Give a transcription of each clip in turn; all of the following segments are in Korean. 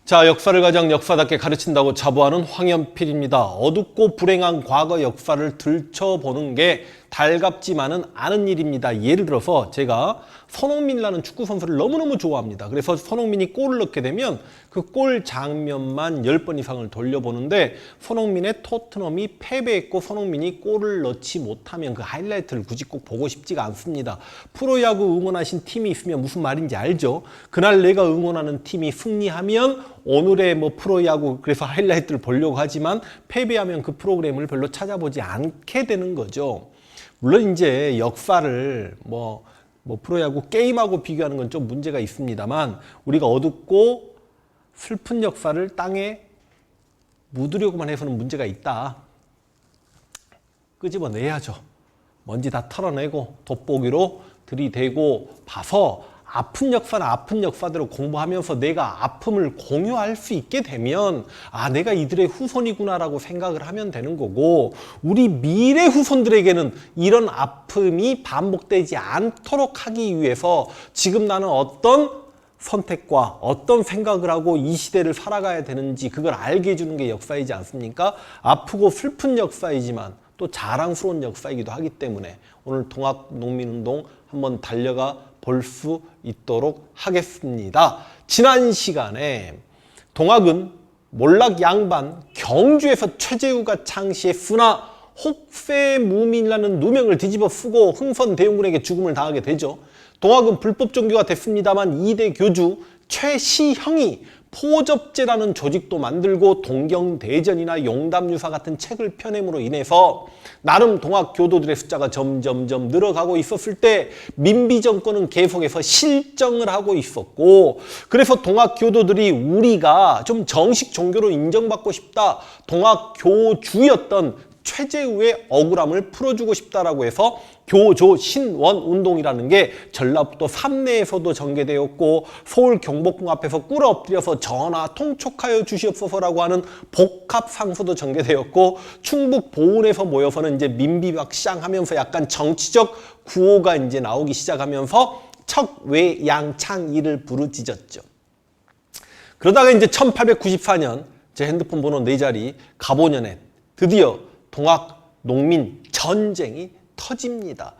자, 역사를 가장 역사답게 가르친다고 자부하는 황연필입니다. 어둡고 불행한 과거 역사를 들춰보는 게 달갑지만은 않은 일입니다. 예를 들어서 제가 손흥민이라는 축구 선수를 너무너무 좋아합니다. 그래서 손흥민이 골을 넣게 되면 그 골 장면만 10번 이상을 돌려보는데 손흥민의 토트넘이 패배했고 손흥민이 골을 넣지 못하면 그 하이라이트를 굳이 꼭 보고 싶지가 않습니다. 프로야구 응원하신 팀이 있으면 무슨 말인지 알죠? 그날 내가 응원하는 팀이 승리하면 오늘의 프로야구 그래서 하이라이트를 보려고 하지만 패배하면 그 프로그램을 별로 찾아보지 않게 되는 거죠. 물론 이제 역사를 프로야구 게임하고 비교하는 건 좀 문제가 있습니다만 우리가 어둡고 슬픈 역사를 땅에 묻으려고만 해서는 문제가 있다. 끄집어내야죠. 먼지 다 털어내고 돋보기로 들이대고 봐서 아픈 역사는 아픈 역사대로 공부하면서 내가 아픔을 공유할 수 있게 되면 내가 이들의 후손이구나라고 생각을 하면 되는 거고 우리 미래 후손들에게는 이런 아픔이 반복되지 않도록 하기 위해서 지금 나는 어떤 선택과 어떤 생각을 하고 이 시대를 살아가야 되는지 그걸 알게 해주는 게 역사이지 않습니까? 아프고 슬픈 역사이지만 또 자랑스러운 역사이기도 하기 때문에 오늘 동학농민운동 한번 달려가 볼 수 있도록 하겠습니다. 지난 시간에 동학은 몰락 양반 경주에서 최재우가 창시했으나 혹세무민이라는 누명을 뒤집어 쓰고 흥선대원군에게 죽음을 당하게 되죠. 동학은 불법 종교가 됐습니다만 2대 교주 최시형이 포접제라는 조직도 만들고 동경대전이나 용담유사 같은 책을 펴냄으로 인해서 나름 동학 교도들의 숫자가 점점점 늘어가고 있었을 때 민비 정권은 계속해서 실정을 하고 있었고 그래서 동학 교도들이 우리가 좀 정식 종교로 인정받고 싶다. 동학 교주였던 최재우의 억울함을 풀어주고 싶다라고 해서 교조 신원 운동이라는 게 전라북도 삼내에서도 전개되었고 서울 경복궁 앞에서 꿇어 엎드려서 전하 통촉하여 주시옵소서라고 하는 복합상소도 전개되었고 충북 보은에서 모여서는 이제 민비박샹 하면서 약간 정치적 구호가 이제 나오기 시작하면서 척외양창이를 부르짖었죠. 그러다가 이제 1894년 제 핸드폰 번호 4자리 갑오년에 드디어 동학 농민 전쟁이 터집니다.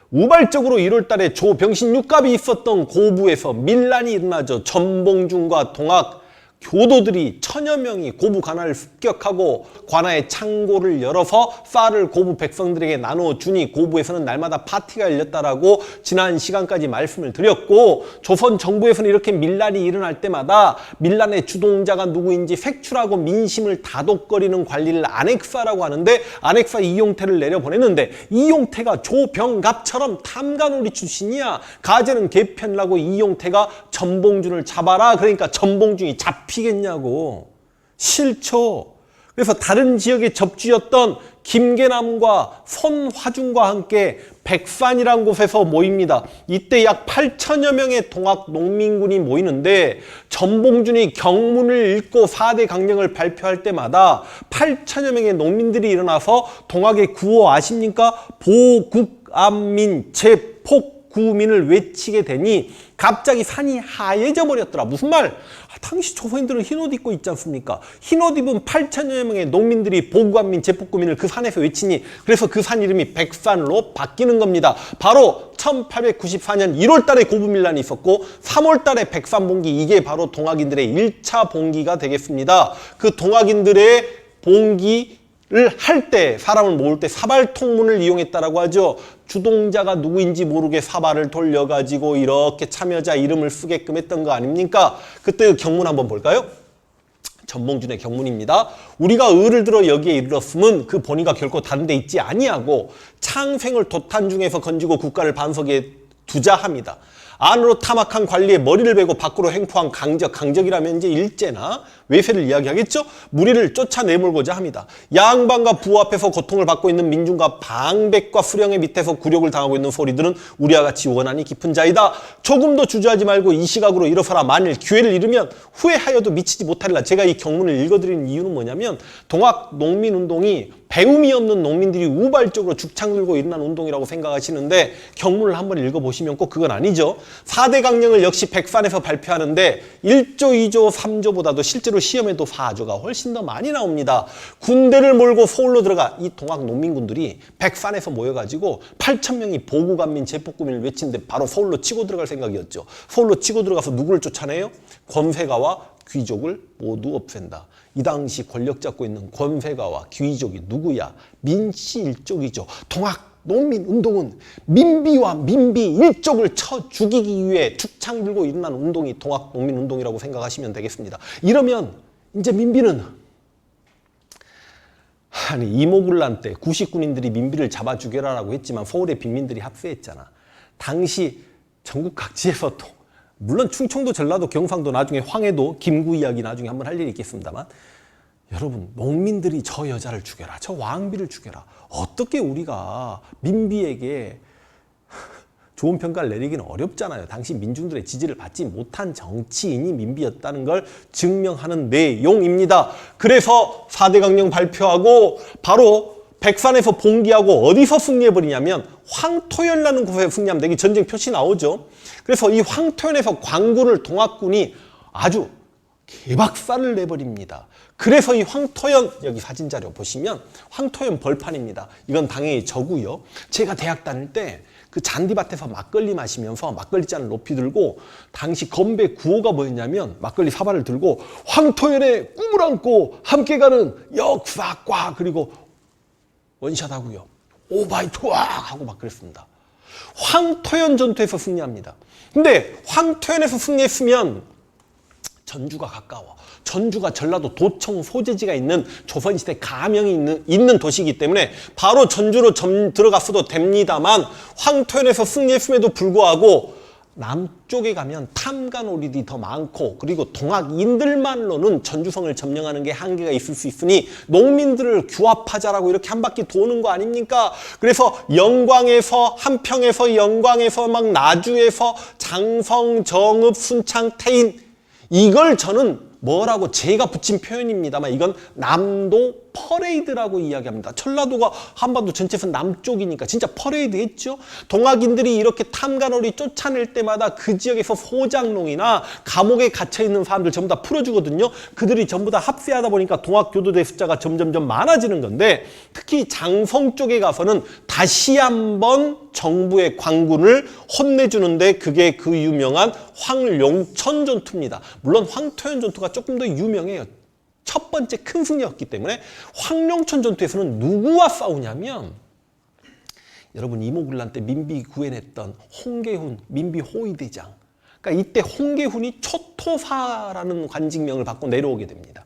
우발적으로 1월 달에 조병신 육갑이 있었던 고부에서 밀란이 일어나죠. 전봉준과 동학 교도들이 1000여 명이 고부 관할을 습격하고 관아의 창고를 열어서 쌀을 고부 백성들에게 나눠주니 고부에서는 날마다 파티가 열렸다라고 지난 시간까지 말씀을 드렸고 조선 정부에서는 이렇게 밀란이 일어날 때마다 밀란의 주동자가 누구인지 색출하고 민심을 다독거리는 관리를 안핵사라고 하는데 안핵사 이용태를 내려보냈는데 이용태가 조병갑처럼 탐관오리 출신이야. 가제는 개편이라고 이용태가 전봉준을 잡아라. 그러니까 전봉준이 피겠냐고. 싫죠. 그래서 다른 지역의 접주였던 김계남과 손화중과 함께 백산이라는 곳에서 모입니다. 이때 약 8천여 명의 동학 농민군이 모이는데 전봉준이 경문을 읽고 4대 강령을 발표할 때마다 8천여 명의 농민들이 일어나서 동학의 구호 아십니까? 보국안민 제폭구민을 외치게 되니 갑자기 산이 하얘져 버렸더라. 무슨 말? 당시 조선인들은 흰옷 입고 있지 않습니까? 흰옷 입은 8천여 명의 농민들이 보국안민 제폭구민을 그 산에서 외치니 그래서 그 산 이름이 백산으로 바뀌는 겁니다. 바로 1894년 1월 달에 고부밀란이 있었고 3월 달에 백산봉기 이게 바로 동학인들의 1차 봉기가 되겠습니다. 그 동학인들의 봉기 를 할 때 사람을 모을 때 사발통문을 이용했다라고 하죠. 주동자가 누구인지 모르게 사발을 돌려가지고 이렇게 참여자 이름을 쓰게끔 했던 거 아닙니까? 그때 경문 한번 볼까요? 전봉준의 경문입니다. 우리가 의를 들어 여기에 이르렀음은 그 본의가 결코 다른 데 있지 아니하고 창생을 도탄 중에서 건지고 국가를 반석에 두자 합니다. 안으로 타막한 관리에 머리를 베고 밖으로 횡포한 강적이라면 이제 일제나 외세를 이야기하겠죠? 무리를 쫓아내몰고자 합니다. 양반과 부호 앞에서 고통을 받고 있는 민중과 방백과 수령의 밑에서 굴욕을 당하고 있는 소리들은 우리와 같이 원한이 깊은 자이다. 조금도 주저하지 말고 이 시각으로 일어서라. 만일 기회를 잃으면 후회하여도 미치지 못하리라. 제가 이 경문을 읽어드리는 이유는 뭐냐면 동학 농민운동이 배움이 없는 농민들이 우발적으로 죽창 들고 일어난 운동이라고 생각하시는데 경문을 한번 읽어보시면 꼭 그건 아니죠. 4대 강령을 역시 백산에서 발표하는데 1조, 2조, 3조보다도 실제로 시험에도 4조가 훨씬 더 많이 나옵니다. 군대를 몰고 서울로 들어가 이 동학 농민군들이 백산에서 모여가지고 8,000명이 보국안민 제폭구민을 외친데 바로 서울로 치고 들어갈 생각이었죠. 서울로 치고 들어가서 누구를 쫓아내요? 권세가와 귀족을 모두 없앤다. 이 당시 권력 잡고 있는 권세가와 귀족이 누구야? 민씨 일족이죠. 동학 농민운동은 민비와 민비 일족을 쳐 죽이기 위해 축창 들고 일어난 운동이 동학 농민운동이라고 생각하시면 되겠습니다. 이러면 이제 민비는 아니 이모군란 때 구식군인들이 민비를 잡아 죽여라라고 했지만 서울의 빈민들이 합세했잖아. 당시 전국 각지에서 물론 충청도, 전라도, 경상도 나중에 황해도, 김구 이야기 나중에 한번 할 일이 있겠습니다만 여러분 농민들이 저 여자를 죽여라, 저 왕비를 죽여라. 어떻게 우리가 민비에게 좋은 평가를 내리기는 어렵잖아요. 당시 민중들의 지지를 받지 못한 정치인이 민비였다는 걸 증명하는 내용입니다. 그래서 4대 강령 발표하고 바로 백산에서 봉기하고 어디서 승리해버리냐면 황토현이라는 곳에서 승리하면 되게 전쟁 표시 나오죠. 그래서 이 황토현에서 광군을 동학군이 아주 개박살을 내버립니다. 그래서 이 황토현, 여기 사진자료 보시면 황토현 벌판입니다. 이건 당연히 저고요. 제가 대학 다닐 때 그 잔디밭에서 막걸리 마시면서 막걸리 잔을 높이 들고 당시 건배 구호가 뭐였냐면 막걸리 사발을 들고 황토현의 꿈을 안고 함께 가는 역사과 그리고 원샷하고요. 오바이트와 하고 막 그랬습니다. 황토현 전투에서 승리합니다. 근데 황토현에서 승리했으면 전주가 가까워. 전주가 전라도 도청 소재지가 있는 조선시대 가명이 있는 도시이기 때문에 바로 전주로 들어갔어도 됩니다만 황토현에서 승리했음에도 불구하고 남쪽에 가면 탐관오리들이 더 많고 그리고 동학인들만로는 전주성을 점령하는 게 한계가 있을 수 있으니 농민들을 규합하자라고 이렇게 한 바퀴 도는 거 아닙니까? 그래서 영광에서 한평에서 영광에서 막 나주에서 장성, 정읍, 순창, 태인 이걸 저는 뭐라고 제가 붙인 표현입니다만 이건 남도 퍼레이드라고 이야기합니다. 전라도가 한반도 전체에서 남쪽이니까 진짜 퍼레이드 했죠. 동학인들이 이렇게 탐관오리 쫓아낼 때마다 그 지역에서 소장농이나 감옥에 갇혀있는 사람들 전부 다 풀어주거든요. 그들이 전부 다 합세하다 보니까 동학교도대 숫자가 점점점 많아지는 건데 특히 장성 쪽에 가서는 다시 한번 정부의 관군을 혼내주는데 그게 그 유명한 황룡천 전투입니다. 물론 황토현 전투가 조금 더 유명해요. 첫 번째 큰 승리였기 때문에 황룡천 전투에서는 누구와 싸우냐면 여러분 이모군란 때 민비 구해냈던 홍계훈 민비 호위대장 그러니까 이때 홍계훈이 초토사라는 관직명을 받고 내려오게 됩니다.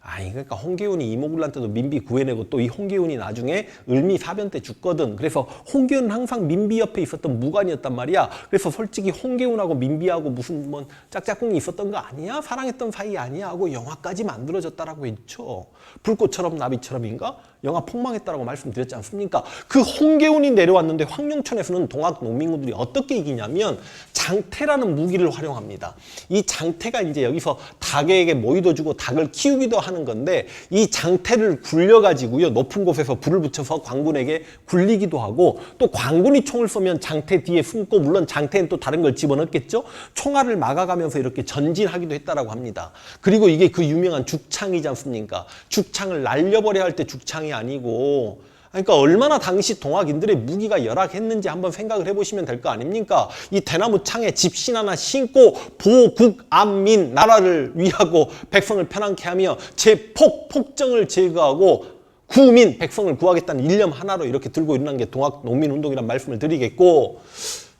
아니 그러니까 홍계훈이 이모군란 때도 민비 구해내고 또 이 홍계훈이 나중에 을미사변 때 죽거든. 그래서 홍계훈은 항상 민비 옆에 있었던 무관이었단 말이야. 그래서 솔직히 홍계훈하고 민비하고 무슨 뭐 짝짝꿍이 있었던 거 아니야? 사랑했던 사이 아니야? 하고 영화까지 만들어졌다라고 했죠. 불꽃처럼 나비처럼인가? 영화 폭망했다라고 말씀드렸지 않습니까? 그 홍계훈이 내려왔는데 황룡천에서는 동학 농민군들이 어떻게 이기냐면 장태라는 무기를 활용합니다. 이 장태가 이제 여기서 닭에게 모이도 주고 닭을 키우기도 하는 건데 이 장태를 굴려가지고요 높은 곳에서 불을 붙여서 광군에게 굴리기도 하고 또 광군이 총을 쏘면 장태 뒤에 숨고 물론 장태는 또 다른 걸 집어넣겠죠. 총알을 막아가면서 이렇게 전진하기도 했다라고 합니다. 그리고 이게 그 유명한 죽창이지 않습니까? 죽창을 날려버려야 할 때 죽창이 아니고 그러니까 얼마나 당시 동학인들의 무기가 열악했는지 한번 생각을 해보시면 될 거 아닙니까? 이 대나무 창에 집신 하나 신고 보국안민 나라를 위하고 백성을 편안케 하며 폭정을 제거하고 구민 백성을 구하겠다는 일념 하나로 이렇게 들고 일어난 게 동학 농민운동이란 말씀을 드리겠고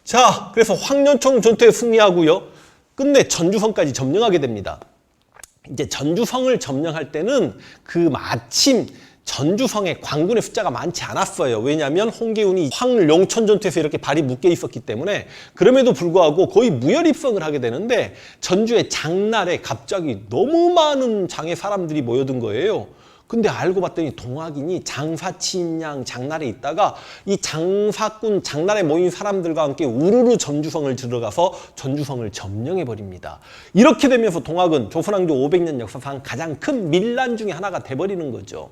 자 그래서 황룡천 전투에 승리하고요. 끝내 전주성까지 점령하게 됩니다. 이제 전주성을 점령할 때는 그 마침 전주성에 관군의 숫자가 많지 않았어요. 왜냐하면 홍계훈이 황룡천 전투에서 이렇게 발이 묶여 있었기 때문에 그럼에도 불구하고 거의 무혈입성을 하게 되는데 전주의 장날에 갑자기 너무 많은 장의 사람들이 모여든 거예요. 근데 알고 봤더니 동학인이 장사치인양 장날에 있다가 이 장사꾼 장날에 모인 사람들과 함께 우르르 전주성을 들어가서 전주성을 점령해버립니다. 이렇게 되면서 동학은 조선왕조 500년 역사상 가장 큰 밀란 중에 하나가 돼버리는 거죠.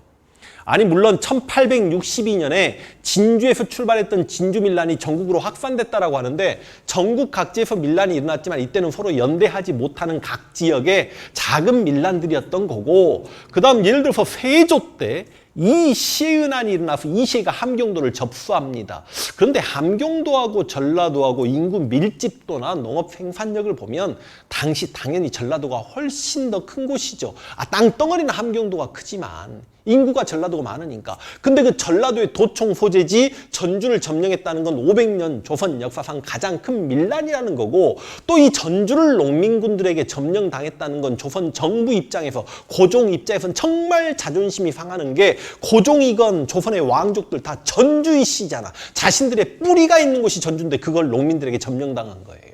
아니 물론 1862년에 진주에서 출발했던 진주밀란이 전국으로 확산됐다라고 하는데 전국 각지에서 밀란이 일어났지만 이때는 서로 연대하지 못하는 각 지역의 작은 밀란들이었던 거고, 그 다음 예를 들어서 세조 때 이시은환이 일어나서 이시가 함경도를 접수합니다. 그런데 함경도하고 전라도하고 인구 밀집도나 농업 생산력을 보면 당시 당연히 전라도가 훨씬 더 큰 곳이죠. 땅덩어리는 함경도가 크지만 인구가 전라도가 많으니까. 근데 그 전라도의 도청 소재지 전주를 점령했다는 건 500년 조선 역사상 가장 큰 밀란이라는 거고, 또 이 전주를 농민군들에게 점령당했다는 건 조선 정부 입장에서, 고종 입장에서는 정말 자존심이 상하는 게, 고종이건 조선의 왕족들 다 전주이시잖아. 자신들의 뿌리가 있는 곳이 전주인데 그걸 농민들에게 점령당한 거예요.